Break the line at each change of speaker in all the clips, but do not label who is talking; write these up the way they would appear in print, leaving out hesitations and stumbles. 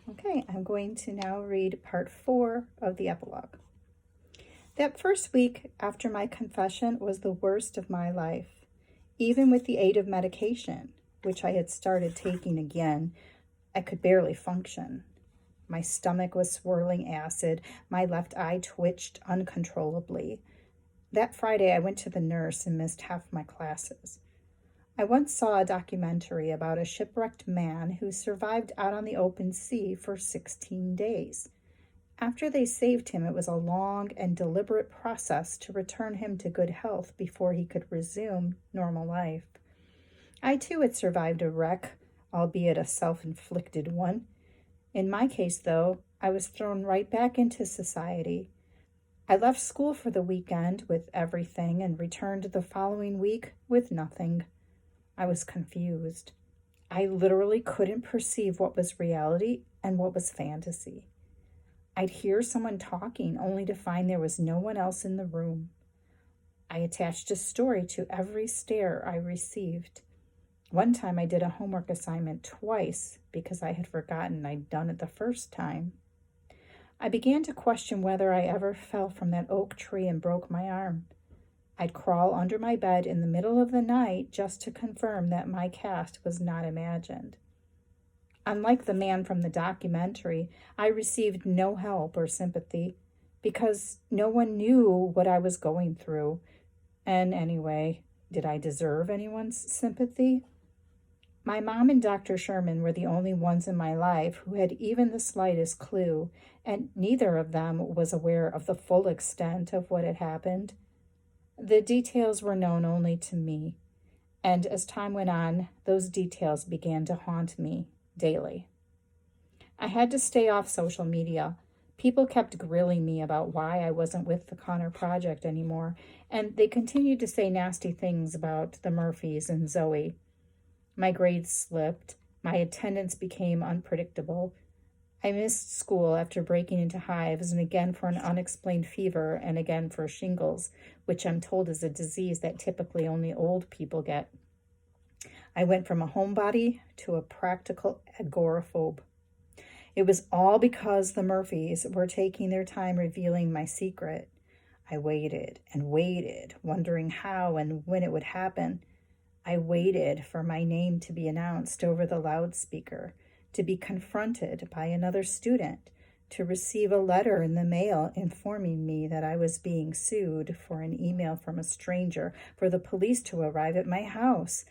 Okay, I'm going to now read part 4 of the epilogue. That first week after my confession was the worst of my life. Even with the aid of medication, which I had started taking again, I could barely function. My stomach was swirling acid. My left eye twitched uncontrollably. That Friday, I went to the nurse and missed half my classes. I once saw a documentary about a shipwrecked man who survived out on the open sea for 16 days. After they saved him, it was a long and deliberate process to return him to good health before he could resume normal life. I too had survived a wreck, albeit a self-inflicted one. In my case, though, I was thrown right back into society. I left school for the weekend with everything and returned the following week with nothing. I was confused. I literally couldn't perceive what was reality and what was fantasy. I'd hear someone talking only to find there was no one else in the room. I attached a story to every stare I received. One time I did a homework assignment twice because I had forgotten I'd done it the first time. I began to question whether I ever fell from that oak tree and broke my arm. I'd crawl under my bed in the middle of the night just to confirm that my cast was not imagined. Unlike the man from the documentary, I received no help or sympathy because no one knew what I was going through. And anyway, did I deserve anyone's sympathy? My mom and Dr. Sherman were the only ones in my life who had even the slightest clue, and neither of them was aware of the full extent of what had happened. The details were known only to me, and as time went on, those details began to haunt me daily. I had to stay off social media. People kept grilling me about why I wasn't with the Connor Project anymore, and they continued to say nasty things about the Murphys and Zoe. My grades slipped. My attendance became unpredictable. I missed school after breaking into hives, and again for an unexplained fever, and again for shingles, which I'm told is a disease that typically only old people get. I went from a homebody to a practical agoraphobe. It was all because the Murphys were taking their time revealing my secret. I waited and waited, wondering how and when it would happen. I waited for my name to be announced over the loudspeaker, to be confronted by another student, to receive a letter in the mail informing me that I was being sued, for an email from a stranger, for the police to arrive at my house.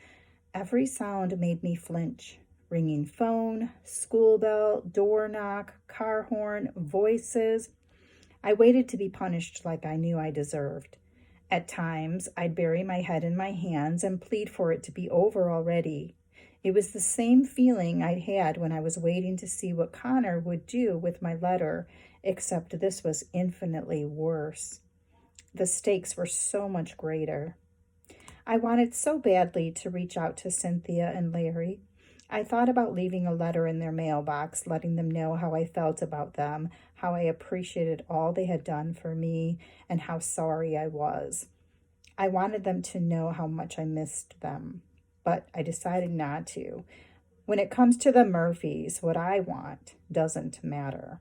Every sound made me flinch. Ringing phone, school bell, door knock, car horn, voices. I waited to be punished like I knew I deserved. At times, I'd bury my head in my hands and plead for it to be over already. It was the same feeling I'd had when I was waiting to see what Connor would do with my letter, except this was infinitely worse. The stakes were so much greater. I wanted so badly to reach out to Cynthia and Larry. I thought about leaving a letter in their mailbox, letting them know how I felt about them, how I appreciated all they had done for me, and how sorry I was. I wanted them to know how much I missed them, but I decided not to. When it comes to the Murphys, what I want doesn't matter.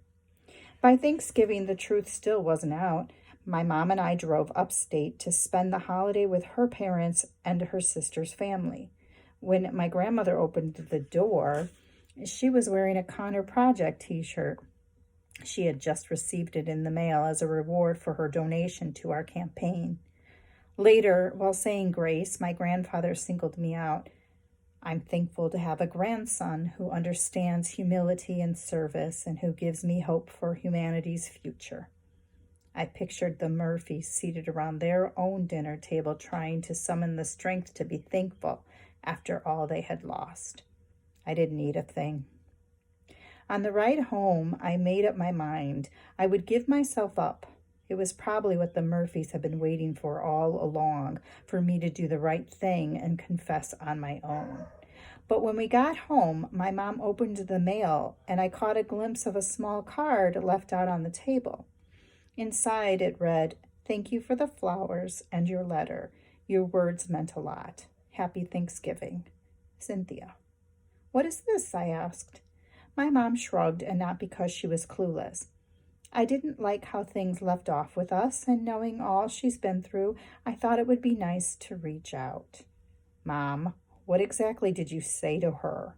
By Thanksgiving, the truth still wasn't out. My mom and I drove upstate to spend the holiday with her parents and her sister's family. When my grandmother opened the door, she was wearing a Connor Project t-shirt. She had just received it in the mail as a reward for her donation to our campaign. Later, while saying grace, my grandfather singled me out. I'm thankful to have a grandson who understands humility and service and who gives me hope for humanity's future. I pictured the Murphys seated around their own dinner table trying to summon the strength to be thankful after all they had lost. I didn't need a thing. On the ride home, I made up my mind. I would give myself up. It was probably what the Murphys had been waiting for all along, for me to do the right thing and confess on my own. But when we got home, my mom opened the mail, and I caught a glimpse of a small card left out on the table. Inside it read, "Thank you for the flowers and your letter. Your words meant a lot. Happy Thanksgiving. Cynthia." "What is this?" I asked. My mom shrugged, and not because she was clueless. I didn't like how things left off with us, and knowing all she's been through, I thought it would be nice to reach out. Mom, what exactly did you say to her?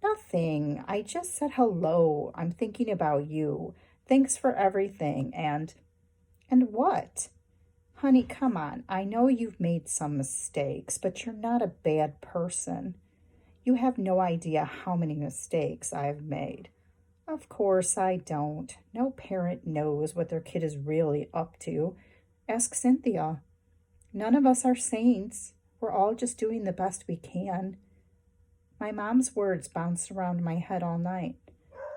Nothing. I just said hello. I'm thinking about you. Thanks for everything. And what? Honey, come on. I know you've made some mistakes, but you're not a bad person. You have no idea how many mistakes I've made. Of course I don't. No parent knows what their kid is really up to. Ask Cynthia. None of us are saints. We're all just doing the best we can. My mom's words bounced around my head all night.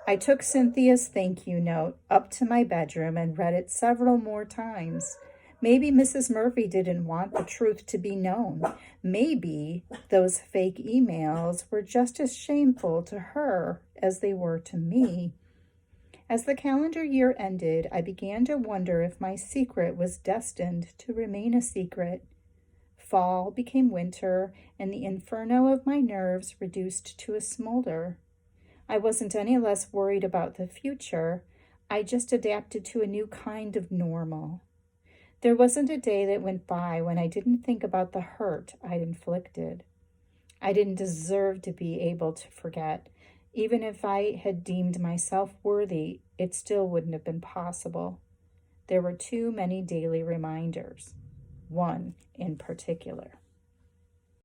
I took Cynthia's thank you note up to my bedroom and read it several more times. Maybe Mrs. Murphy didn't want the truth to be known. Maybe those fake emails were just as shameful to her as they were to me. As the calendar year ended, I began to wonder if my secret was destined to remain a secret. Fall became winter, and the inferno of my nerves reduced to a smolder. I wasn't any less worried about the future. I just adapted to a new kind of normal. There wasn't a day that went by when I didn't think about the hurt I'd inflicted. I didn't deserve to be able to forget. Even if I had deemed myself worthy, it still wouldn't have been possible. There were too many daily reminders. One in particular.